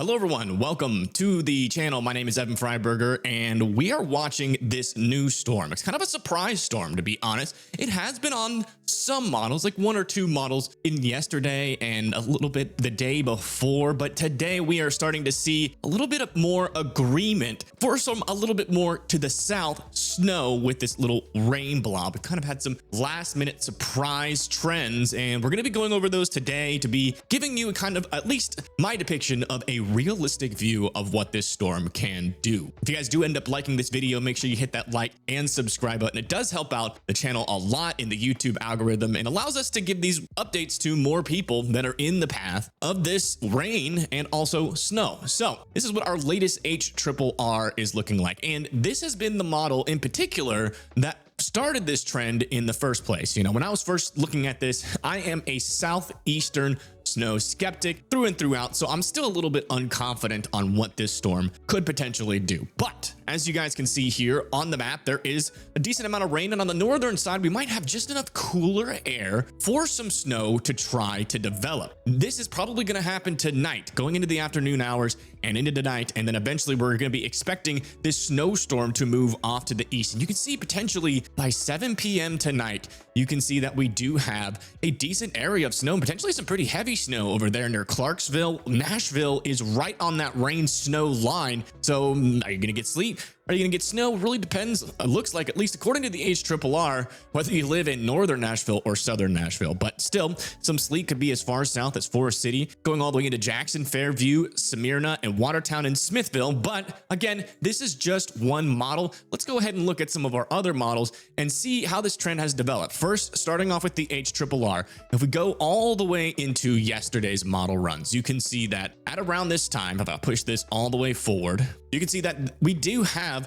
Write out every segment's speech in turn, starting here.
Hello everyone, welcome to the channel. My name is Evan Freiberger and we are watching this new storm. It's kind of a surprise storm, to be honest. It has been on some models, like one or two models in yesterday and a little bit the day before, but today we are starting to see a little bit of more agreement for some a little bit more to the south snow with this little rain blob. We've kind of had some last minute surprise trends and we're going to be going over those today to be giving you a kind of at least my depiction of a realistic view of what this storm can do. If you guys do end up liking this video, make sure you hit that like and subscribe button. It does help out the channel a lot in the YouTube algorithm and allows us to give these updates to more people that are in the path of this rain and also snow. So this is what our latest HRRR is looking like. And this has been the model in particular that started this trend in the first place. You know, when I was first looking at this, I am a southeastern snow skeptic through and throughout, so I'm still a little bit unconfident on what this storm could potentially do. But as you guys can see here on the map, there is a decent amount of rain, and on the northern side we might have just enough cooler air for some snow to try to develop. This is probably going to happen tonight, going into the afternoon hours and into the night, and then eventually we're going to be expecting this snowstorm to move off to the east. And you can see potentially by 7 p.m. tonight, you can see that we do have a decent area of snow, and potentially some pretty heavy snow over there near Clarksville. Nashville is right on that rain snow line. So are you going to get sleet? Are you going to get snow? Really depends. It looks like, at least according to the HRRR, whether you live in northern Nashville or southern Nashville. But still, some sleet could be as far south as Forest City, going all the way into Jackson, Fairview, Smyrna, and Watertown and Smithville. But again, this is just one model. Let's go ahead and look at some of our other models and see how this trend has developed. First, starting off with the HRRR, if we go all the way into yesterday's model runs, you can see that at around this time, if I push this all the way forward, you can see that we do have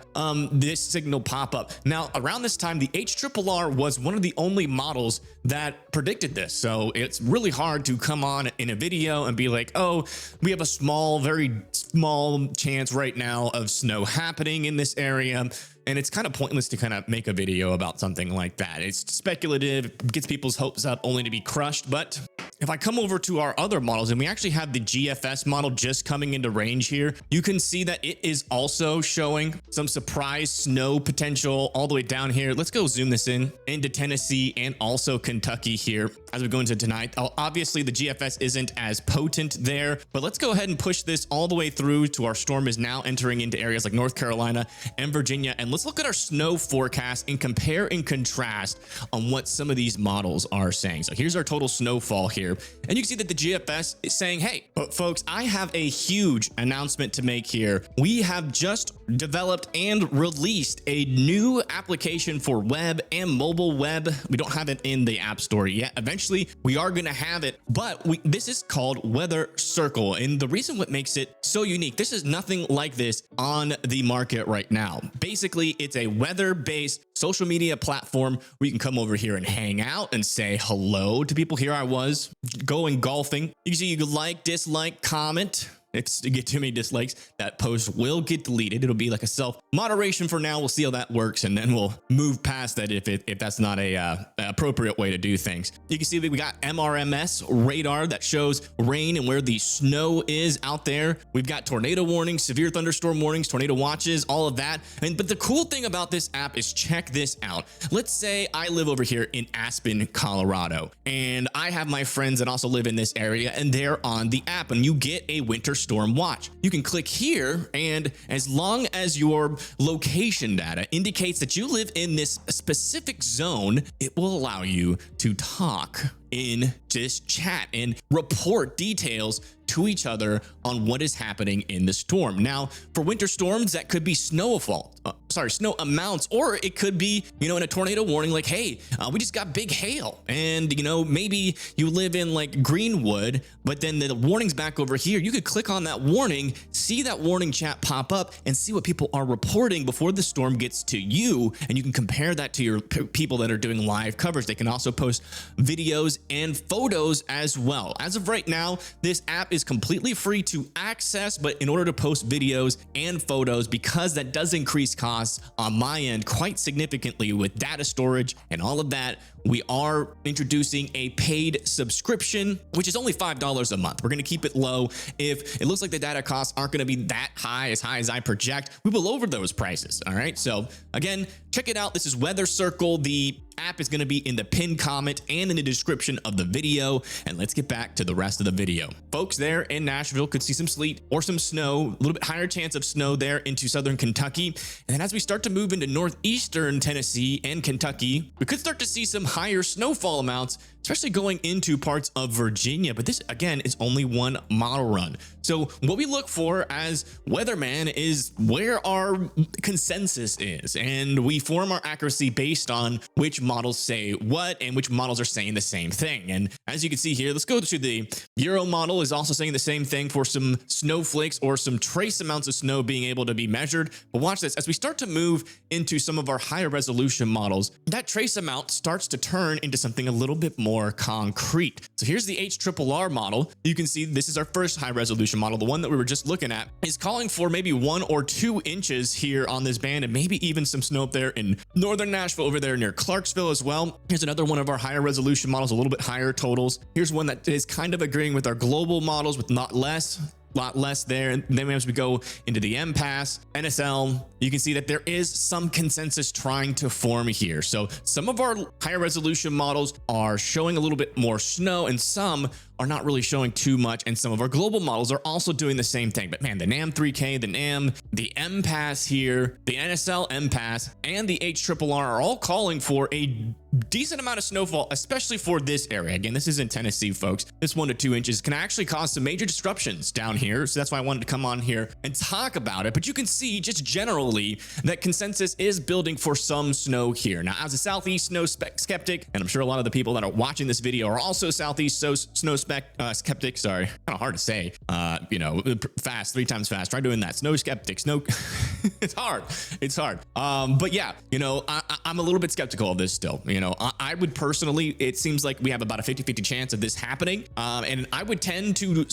this signal pop up. Now, around this time, the HRRR was one of the only models that predicted this. So it's really hard to come on in a video and be like, oh, we have a small, very small chance right now of snow happening in this area. And it's kind of pointless to kind of make a video about something like that. It's speculative, gets people's hopes up only to be crushed. But if I come over to our other models, and we actually have the GFS model just coming into range here, you can see that it is also showing some surprise snow potential all the way down here. Let's go zoom this in into Tennessee and also Kentucky here as we go into tonight. Obviously, the GFS isn't as potent there, but let's go ahead and push this all the way through to our storm is now entering into areas like North Carolina and Virginia. And let's look at our snow forecast and compare and contrast on what some of these models are saying. So here's our total snowfall here. And you can see that the GFS is saying, hey, folks, I have a huge announcement to make here. We have just developed and released a new application for web and mobile web. We don't have it in the App Store yet. Eventually, we are going to have it, but this is called Weather Circle. And the reason what makes it so unique, this is nothing like this on the market right now. Basically, it's a weather-based social media platform where you can come over here and hang out and say hello to people. Here I was going golfing. You can see you can like, dislike, comment. If you get too many dislikes, that post will get deleted. It'll be like a self-moderation for now. We'll see how that works, and then we'll move past that if that's not a appropriate way to do things. You can see that we got MRMS radar that shows rain and where the snow is out there. We've got tornado warnings, severe thunderstorm warnings, tornado watches, all of that. But the cool thing about this app is, check this out. Let's say I live over here in Aspen, Colorado, and I have my friends that also live in this area, and they're on the app, and you get a winter storm watch. You can click here, and as long as your location data indicates that you live in this specific zone, it will allow you to talk in this chat and report details to each other on what is happening in the storm. Now, for winter storms, that could be snowfall, snow amounts, or it could be, you know, in a tornado warning, like, hey, we just got big hail, and, you know, maybe you live in like Greenwood, but then the warning's back over here. You could click on that warning, see that warning chat pop up, and see what people are reporting before the storm gets to you, and you can compare that to your people that are doing live coverage. They can also post videos and photos as well. As of right now, this app is completely free to access, but in order to post videos and photos, because that does increase costs on my end quite significantly with data storage and all of that, we are introducing a paid subscription, which is only $5 a month. We're going to keep it low. If it looks like the data costs aren't going to be that high as I project, we will lower those prices. All right. So again, check it out. This is Weather Circle. The app is going to be in the pinned comment and in the description of the video. And let's get back to the rest of the video. Folks there in Nashville could see some sleet or some snow, a little bit higher chance of snow there into southern Kentucky. And then as we start to move into northeastern Tennessee and Kentucky, we could start to see some higher snowfall amounts, especially going into parts of Virginia. But this, again, is only one model run. So what we look for as weatherman is where our consensus is, and we form our accuracy based on which models say what and which models are saying the same thing. And as you can see here, let's go to the Euro model is also saying the same thing for some snowflakes or some trace amounts of snow being able to be measured. But watch this, as we start to move into some of our higher resolution models, that trace amount starts to turn into something a little bit more concrete. So here's the HRRR model. You can see this is our first high resolution model. The one that we were just looking at is calling for maybe 1 or 2 inches here on this band, and maybe even some snow up there in northern Nashville over there near Clarksville as well. Here's another one of our higher resolution models, a little bit higher totals. Here's one that is kind of agreeing with our global models with lot less there. And then as we go into the MPass, NSL, you can see that there is some consensus trying to form here. So some of our higher resolution models are showing a little bit more snow, and some are not really showing too much. And some of our global models are also doing the same thing. But man, the NAM 3K, the NAM, the MPass here, the NSL MPass, and the HRRR are all calling for a decent amount of snowfall, especially for this area. Again, this is in Tennessee, folks. This 1 to 2 inches can actually cause some major disruptions down here. So that's why I wanted to come on here and talk about it. But you can see just generally that consensus is building for some snow here. Now, as a Southeast snow skeptic, and I'm sure a lot of the people that are watching this video are also Southeast snow skeptic, sorry, kind of hard to say, fast, 3 times fast. Try doing that. Snow skeptic, it's hard. But yeah, I'm a little bit skeptical of this still. I would personally, it seems like we have about a 50-50 chance of this happening. And I would tend to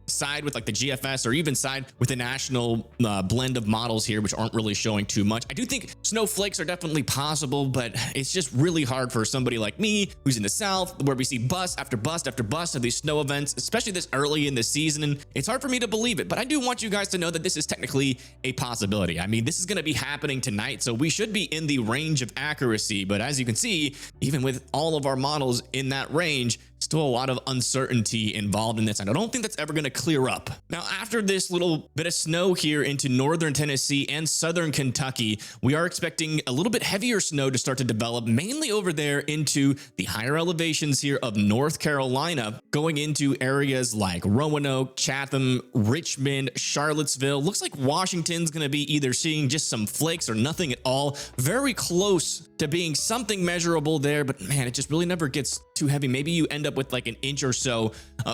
side with like the GFS, or even side with the national blend of models here, which aren't really showing too much. I do think snowflakes are definitely possible, but it's just really hard for somebody like me who's in the South, where we see bust after bust after bust of these snow events, especially this early in the season. And it's hard for me to believe it, but I do want you guys to know that this is technically a possibility. I mean, this is going to be happening tonight, so we should be in the range of accuracy. But as you can see, even with all of our models in that range, still a lot of uncertainty involved in this, and I don't think that's ever going to clear up. Now, after this little bit of snow here into northern Tennessee and southern Kentucky, we are expecting a little bit heavier snow to start to develop, mainly over there into the higher elevations here of North Carolina, going into areas like Roanoke, Chatham, Richmond, Charlottesville. Looks like Washington's going to be either seeing just some flakes or nothing at all. Very close to being something measurable there, but man, it just really never gets too heavy. Maybe you end up with like an inch or so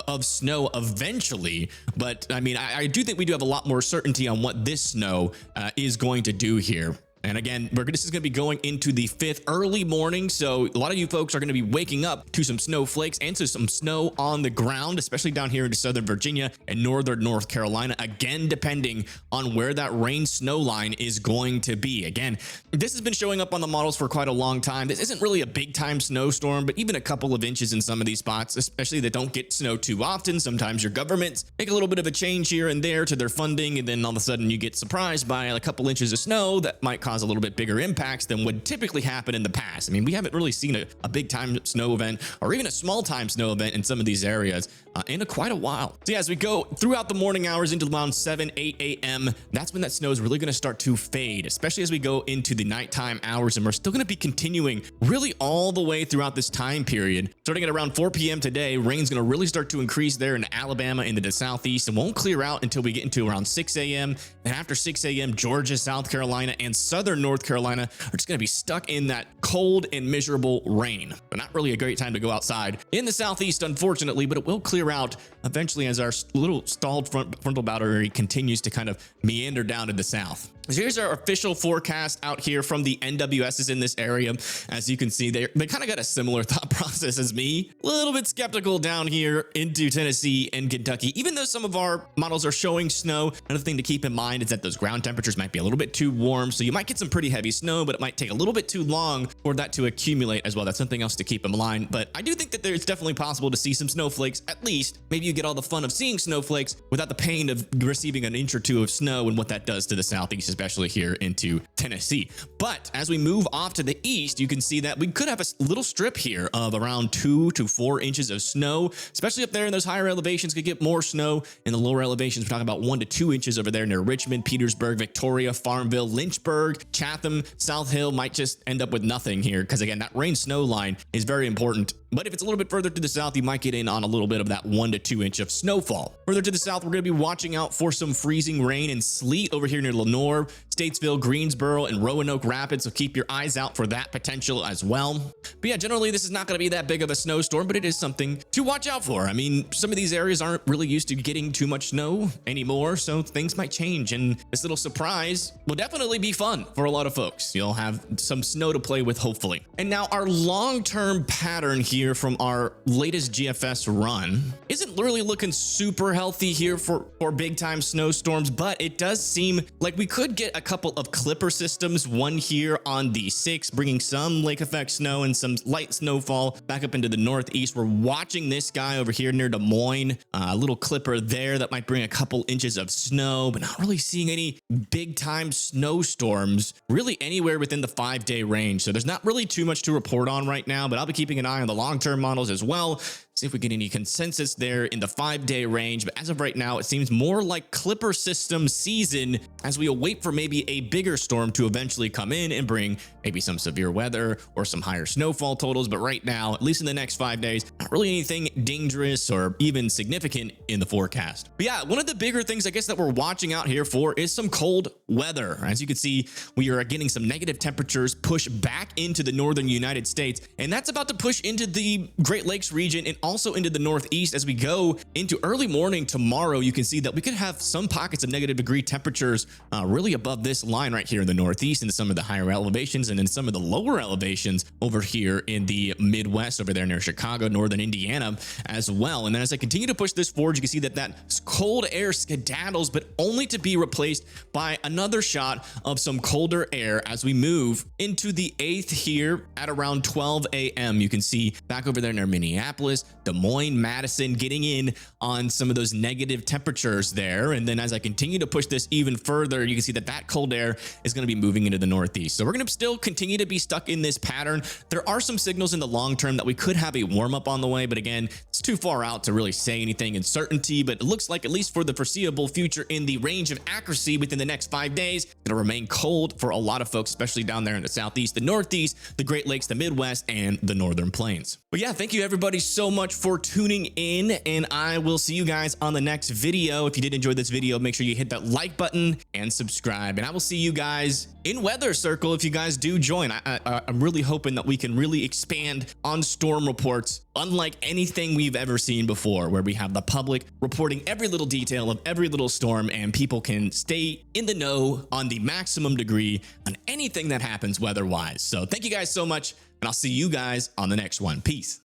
of snow eventually. But I mean, I do think we do have a lot more certainty on what this snow is going to do here. And again, this is going to be going into the 5th early morning. So a lot of you folks are going to be waking up to some snowflakes and to some snow on the ground, especially down here into southern Virginia and northern North Carolina. Again, depending on where that rain snow line is going to be. Again, this has been showing up on the models for quite a long time. This isn't really a big time snowstorm, but even a couple of inches in some of these spots, especially that don't get snow too often. Sometimes your governments make a little bit of a change here and there to their funding, and then all of a sudden you get surprised by a couple inches of snow that might cause a little bit bigger impacts than would typically happen in the past. I mean, we haven't really seen a big time snow event or even a small time snow event in some of these areas in quite a while. So yeah, as we go throughout the morning hours into around 7, 8 a.m., that's when that snow is really going to start to fade, especially as we go into the nighttime hours. And we're still going to be continuing really all the way throughout this time period. Starting at around 4 p.m. today, rain's going to really start to increase there in Alabama into the southeast and won't clear out until we get into around 6 a.m. And after 6 a.m., Georgia, South Carolina, and southern North Carolina are just going to be stuck in that cold and miserable rain. But not really a great time to go outside in the southeast, unfortunately, but it will clear out eventually as our little stalled frontal boundary continues to kind of meander down to the south. So here's our official forecast out here from the NWSs in this area. As you can see, they kind of got a similar thought process as me. A little bit skeptical down here into Tennessee and Kentucky, even though some of our models are showing snow. Another thing to keep in mind is that those ground temperatures might be a little bit too warm, so you might get some pretty heavy snow, but it might take a little bit too long for that to accumulate as well. That's something else to keep in mind. But I do think that it's definitely possible to see some snowflakes. At least maybe you get all the fun of seeing snowflakes without the pain of receiving an inch or two of snow and what that does to the southeast, especially here into Tennessee. But as we move off to the east, you can see that we could have a little strip here of around 2 to 4 inches of snow, especially up there in those higher elevations. Could get more snow. In the lower elevations, we're talking about 1 to 2 inches over there near Richmond, Petersburg, Victoria, Farmville, Lynchburg, Chatham, South Hill might just end up with nothing here because, again, that rain snow line is very important. But if it's a little bit further to the south, you might get in on a little bit of that 1 to 2 inch of snowfall. Further to the south, we're going to be watching out for some freezing rain and sleet over here near Lenore, Statesville, Greensboro, and Roanoke Rapids. So keep your eyes out for that potential as well. But yeah, generally, this is not going to be that big of a snowstorm, but it is something to watch out for. I mean, some of these areas aren't really used to getting too much snow anymore, so things might change. And this little surprise will definitely be fun for a lot of folks. You'll have some snow to play with, hopefully. And now our long-term pattern here from our latest GFS run isn't really looking super healthy here for big time snowstorms, but it does seem like we could get a couple of clipper systems, one here on the 6th, bringing some lake effect snow and some light snowfall back up into the northeast. We're watching this guy over here near Des Moines, a little clipper there that might bring a couple inches of snow, but not really seeing any big time snowstorms really anywhere within the 5-day range. So there's not really too much to report on right now, but I'll be keeping an eye on the long-term models as well. See if we get any consensus there in the 5-day range. But as of right now, it seems more like clipper system season as we await for maybe a bigger storm to eventually come in and bring maybe some severe weather or some higher snowfall totals. But right now, at least in the next 5 days, not really anything dangerous or even significant in the forecast. But yeah, one of the bigger things I guess that we're watching out here for is some cold weather. As you can see, we are getting some negative temperatures push back into the northern United States, and that's about to push into the Great Lakes region and also into the northeast. As we go into early morning tomorrow, you can see that we could have some pockets of negative degree temperatures really above this line right here in the northeast and some of the higher elevations, and then some of the lower elevations over here in the Midwest over there near Chicago, northern Indiana as well. And then as I continue to push this forward, you can see that that cold air skedaddles, but only to be replaced by another shot of some colder air as we move into the 8th here at around 12 a.m. You can see back over there near Minneapolis, Des Moines, Madison, getting in on some of those negative temperatures there. And then as I continue to push this even further, you can see that that cold air is going to be moving into the northeast. So we're going to still continue to be stuck in this pattern. There are some signals in the long term that we could have a warm up on the way, but again, it's too far out to really say anything in certainty. But it looks like, at least for the foreseeable future, in the range of accuracy within the next 5 days, it'll remain cold for a lot of folks, especially down there in the southeast, the northeast, the Great Lakes, the Midwest, and the northern plains. But yeah, thank you everybody so much for tuning in, and I will see you guys on the next video. If you did enjoy this video, make sure you hit that like button and subscribe, and I will see you guys in Weather Circle if you guys do join. I'm really hoping that we can really expand on storm reports unlike anything we've ever seen before, where we have the public reporting every little detail of every little storm, and people can stay in the know on the maximum degree on anything that happens weather-wise. So thank you guys so much, and I'll see you guys on the next one. Peace.